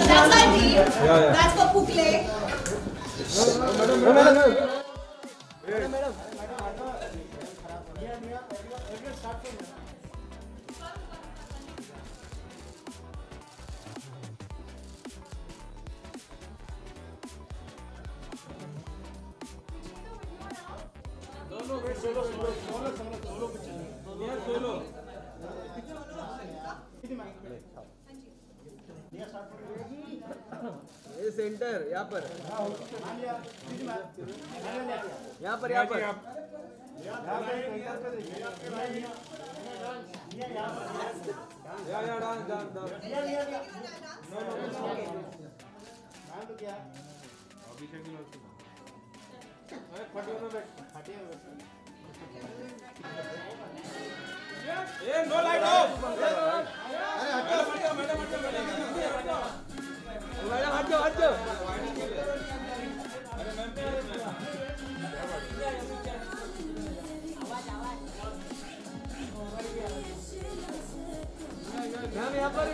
That's our team. Yeah. That's for Pukle. Madam. No, wait, solo. Yeah, solo. ये centre यहाँ पर no light of madam हट जाओ यहाँ पर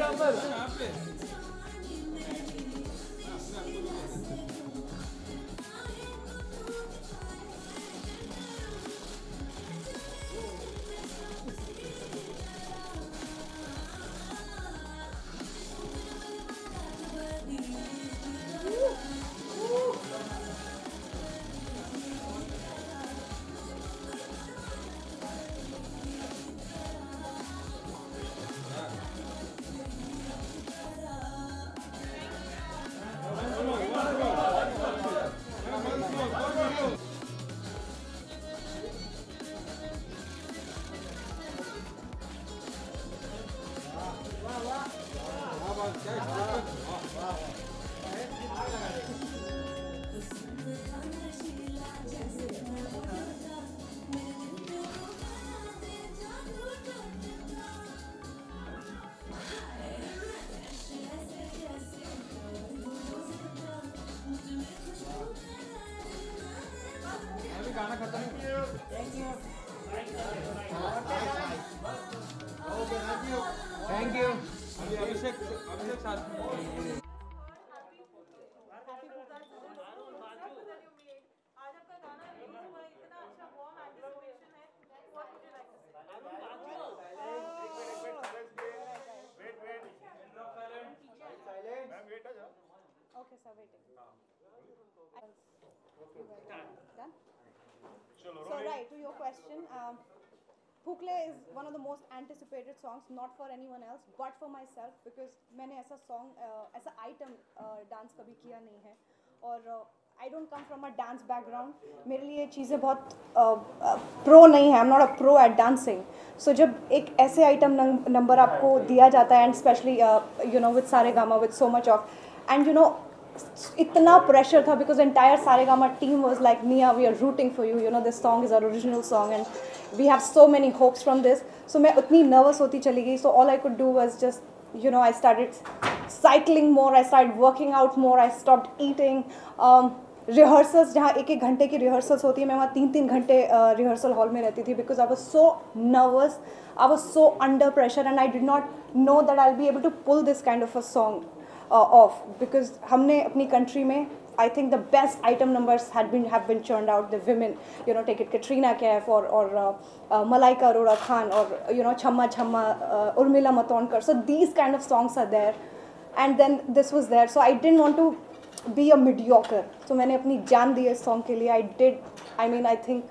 गाना खत्म। Thank you. अभिषेक साथ में। Okay, sir, waiting. Done? So right, to your question, Pukle is one of the most anticipated songs, not for anyone else, but for myself, because मैंने ऐसा song, ऐसा item dance कभी किया नहीं है, और I don't come from a dance background. मेरे लिए चीज़ें बहुत pro नहीं है. I'm not a pro at dancing. So जब एक ऐसे item number आपको दिया जाता है, and especially you know, with Saregama, with so much of, and you know, इतना pressure था because entire Saregama team was like, Mia, we are rooting for you. You know, this song is our original song and we have so many hopes from this. So मैं उतनी nervous होती चली गई. So all I could do was just, you know, I started cycling more. I started working out more. I stopped eating. Rehearsals जहाँ एक घंटे की rehearsals होती है, मैं वहाँ 3 घंटे rehearsal hall में रहती थी because I was so nervous. I was so under pressure and I did not know that I'll be able to pull this kind of a song off, because हमने अपनी country में I think the best item numbers have been churned out. The women, you know, take it Katrina Kaif or Malaika Arora Khan, or you know, Chamma Chamma, Urmila Matondkar. So these kind of songs are there, and then this was there. So I didn't want to be a mediocre. So मैंने अपनी जान दी इस song के लिए. I did. I mean, I think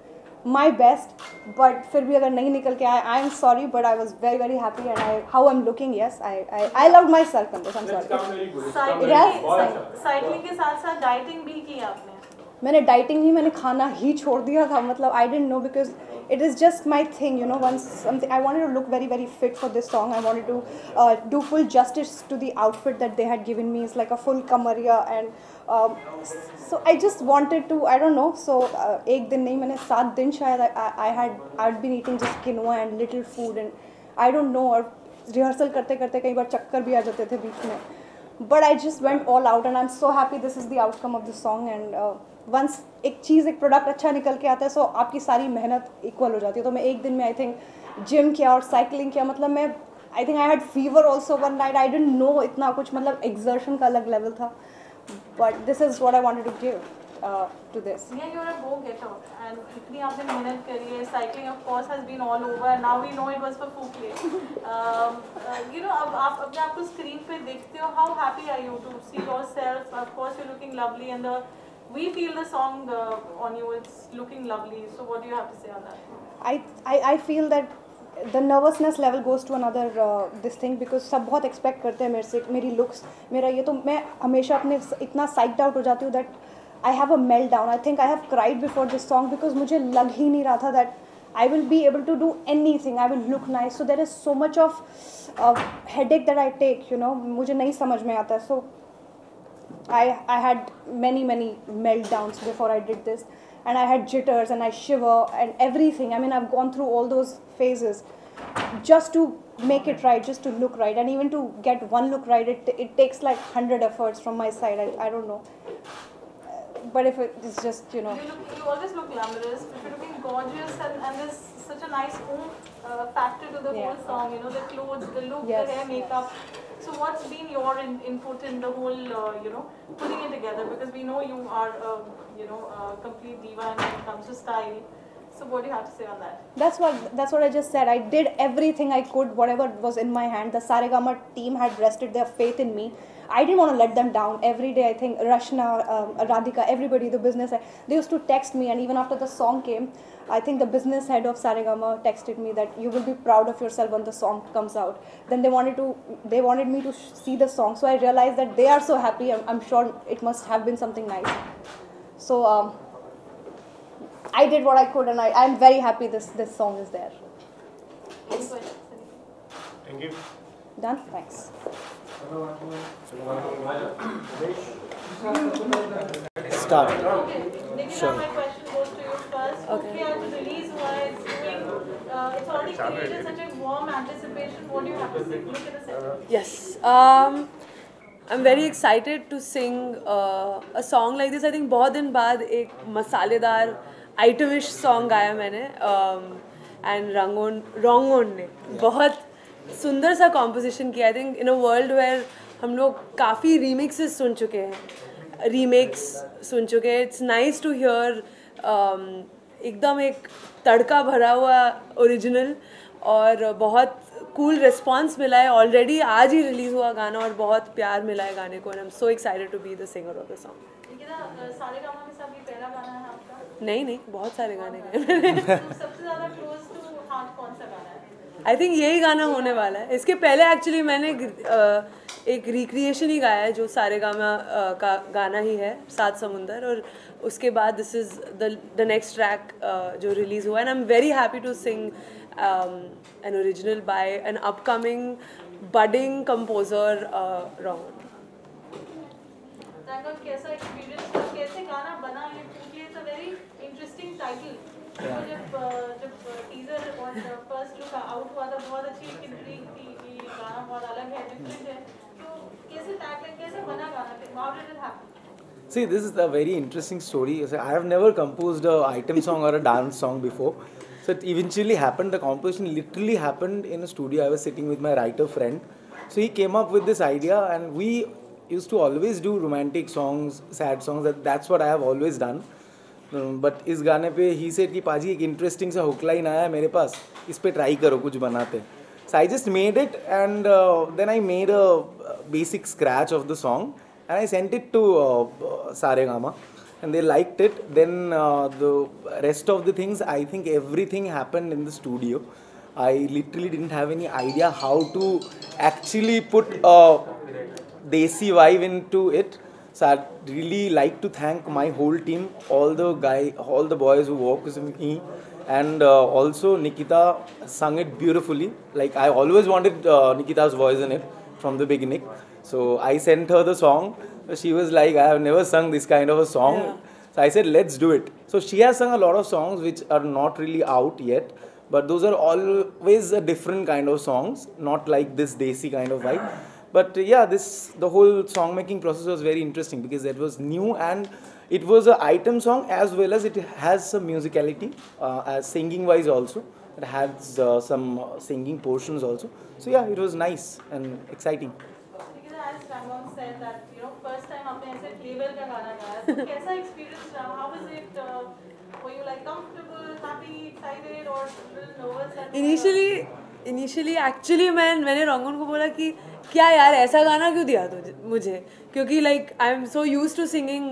my best, but फिर भी अगर नहीं निकल के आया, I am sorry, but I was very very happy, and how I'm looking, yes, I loved myself in this. I'm sorry. Cycling के साथ साथ डाइटिंग भी की आपने? मैंने डाइटिंग नहीं, मैंने खाना ही छोड़ दिया था. मतलब I didn't know because it is just my thing, you know. Once something, I wanted to look very very fit for this song. I wanted to do full justice to the outfit that they had given me. It's like a full kamaria, and so I just wanted to, I don't know. So एक दिन नहीं, मैंने 7 दिन शायद I'd been eating just quinoa and little food, and I don't know. और rehearsal करते करते कई बार चक्कर भी आ जाते थे बीच में. But I just went all out, and I'm so happy this is the outcome of the song. And once एक चीज़, एक प्रोडक्ट अच्छा निकल के आता है, so आपकी सारी मेहनत इक्वल हो जाती है. तो मैं एक दिन में I think जिम किया और साइकिलिंग किया. मतलब मैं I think I had fever also one night. I didn't know इतना कुछ, मतलब exertion का अलग level था. But this is what I wanted to give to this. Yeah, you're a go-getter, and इतनी आपने मेहनत करी है. Cycling of course has been all over. Now we know it was for Fukle. You know, अब आप अपने आप को स्क्रीन पे देखते हो. How happy are you to see yourself? Of course, you're looking lovely, and we feel the song on you. It's looking lovely. So what do you have to say on that? I feel that the nervousness level goes to another this thing, because सब बहुत expect करते हैं मेरे से, मेरी looks, मेरा ये. तो मैं हमेशा अपने इतना psyched out हो जाती हूँ that I have a meltdown. I think I have cried before this song because मुझे लग ही नहीं रहा था that I will be able to do anything. I will look nice. So there is so much of headache that I take, you know. मुझे नहीं समझ में आता. So I had many meltdowns before I did this, and I had jitters and I shiver and everything. I mean, I've gone through all those phases just to make it right, just to look right, and even to get one look right, it takes like 100 efforts from my side. I don't know, but if it's just, you know. You always look glamorous, but you're looking gorgeous, and there's such a nice factor to the whole song. You know, the clothes, the look, Yes. the hair, makeup. So what's been your input in the whole, you know, putting it together? Because we know you are, you know, a complete diva when it comes to style. So what do you have to say on that? That's what I just said. I did everything I could, whatever was in my hand. The Saregama team had rested their faith in me. I didn't want to let them down. Every day, I think Rashna, Radhika, everybody, the business, they used to text me. And even after the song came, I think the business head of Saregama texted me that you will be proud of yourself when the song comes out. Then they wanted me to see the song. So I realized that they are so happy. I'm sure it must have been something nice. So I did what I could, and I'm very happy this song is there. Any questions? Thank you. Done? Thanks. Start. Okay. Nikita, my question goes to you first. Okay, as the release हुआ है, it's already created such a warm anticipation. What do you have to say? Look at the set. Yes. I'm very excited to sing a song like this. I think बहुत दिन बाद एक मसालेदार आइटमिश song गाया मैंने, and रंगोन ने बहुत सुंदर सा कॉम्पोजिशन किया. I think in a world where हम लोग काफ़ी रीमिक्सेस सुन चुके हैं, रीमेक्स सुन चुके हैं. इट्स नाइस टू हियर एकदम एक तड़का भरा हुआ ओरिजिनल, और बहुत कूल रिस्पॉन्स मिला है. ऑलरेडी आज ही रिलीज़ हुआ गाना और बहुत प्यार मिला है गाने को, and I am so excited to be the singer of the song. Saregama में सब ये पहला गाना है आपका? नहीं, बहुत सारे गाने गाए मैंने. सबसे ज़्यादा क्लोज टू हार्ट कौन सा गाना है? आई थिंक यही गाना होने वाला है. इसके पहले एक्चुअली मैंने एक रिक्रिएशन ही गाया है जो सारेगामा का गाना ही है, सात समुंदर, और उसके बाद this is the next track जो रिलीज़ हुआ है. And I am very happy to sing an original by an upcoming budding composer Rongan. कैसा एक्सपीरियंस, कैसे गाना बना ये? क्योंकि it's a very interesting title. जब टीजर और फर्स्ट लुक आउट हुआ था, बहुत अच्छी इंट्रीग थी कि गाना बहुत अलग है, डिफरेंट है. तो कैसे टैगलाइन, कैसे बना गाना? How did it happen? See, this is a very interesting story. I have never composed an item song or a dance song before. So it eventually happened. The composition literally happened in a studio. I was sitting with my writer friend. So he came up with this idea, and we used to always do romantic songs, sad songs. That's what I have always done. But इस गाने पे he said कि पाजी एक interesting सा hook line आया है मेरे पास, इस पे try करो कुछ बनाते. So I just made it, and then I made a basic scratch of the song, and I sent it to Saregama. and they liked it. Then the rest of the things, I think everything happened in the studio. I literally didn't have any idea how to actually put a desi vibe into it. So I'd really like to thank my whole team, all the boys who work with me, and also Nikita sung it beautifully. Like I always wanted Nikita's voice in it from the beginning. So I sent her the song. She was like, I have never sung this kind of a song. Yeah. So I said, let's do it. So she has sung a lot of songs which are not really out yet, but those are always a different kind of songs, not like this desi kind of vibe. But yeah, the whole song making process was very interesting because it was new, and it was an item song as well as it has some musicality, as singing wise also. It has some singing portions also. So yeah, it was nice and exciting. Because as Rangam said that, you know, first time आपने ऐसे flavor का गाना गाया, तो कैसा experience रहा? How was it? Were you like comfortable, happy, excited, or a little nervous? Initially actually मैंने रंगन को बोला कि क्या यार ऐसा गाना क्यों दिया तुझे मुझे, क्योंकि like I am so used to singing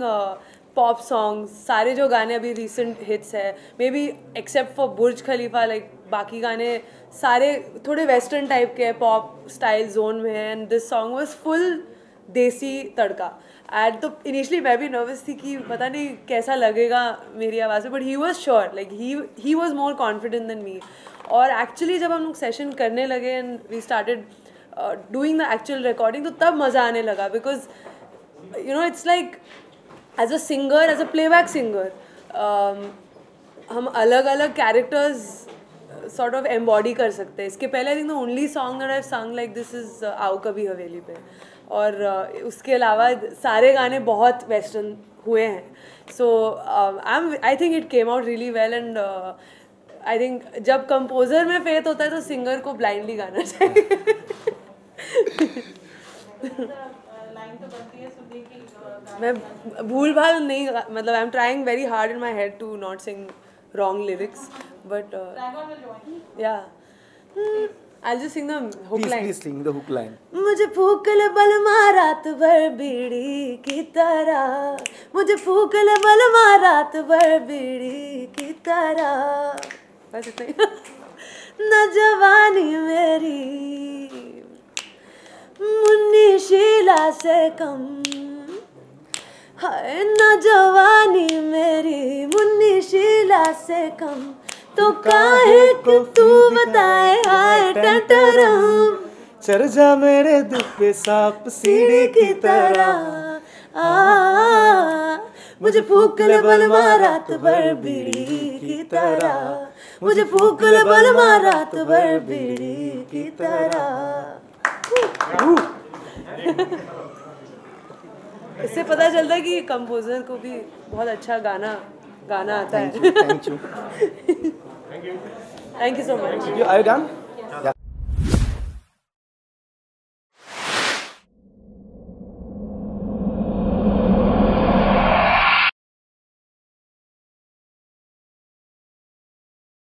pop songs. सारे जो गाने अभी रिसेंट हिट्स है, maybe except for Burj Khalifa, like बाकी गाने सारे थोड़े वेस्टर्न टाइप के हैं, पॉप स्टाइल जोन में है. And this song was full देसी तड़का. एंड तो इनिशियली मैं भी नर्वस थी कि पता नहीं कैसा लगेगा मेरी आवाज़ में, but he was sure, like he was more confident than me. और एक्चुअली जब हम लोग सेशन करने लगे and we started doing the actual recording, तो तब मज़ा आने लगा. Because you know it's like as a singer, as a playback singer, हम अलग अलग कैरेक्टर्स सॉर्ट ऑफ एम्बॉडी कर सकते हैं. इसके पहले I think the only song that I have sung like this is आओ कभी हवेली पे, और उसके अलावा सारे गाने बहुत वेस्टर्न हुए हैं. So I think it came out really well. And I think जब कंपोजर में फेथ होता है तो सिंगर को ब्लाइंडली गाना चाहिए. लाइन तो बनती है सुनने की. मैं भूल भाल नहीं, मतलब I am trying very hard in my head to not sing wrong lyrics, but Rangam will join. yeah, I'll just sing the hook line. Please sing the hook line. मुझे फूक ले बलमा रात भर बीड़ी की तरह, मुझे फूक ले बलमा रात भर बीड़ी की तरह. बस इतना ही. न जवानी मेरी मुन्नी शीला से कम, हाय न जवानी मेरी मुन्नी शीला से कम, तो काहे को तू बताए हाय टटरम. चढ़ जा मेरे दिल पे सांप सीढ़ी की तरह. मुझे फूक ले बलमा रात भर बीड़ी की तरह, मुझे फूक ले बलमा रात भर बीड़ी की तरह. इससे पता चलता है कि कंपोजर को भी बहुत अच्छा गाना आता है. Thank you. Thank you so much. Are you done?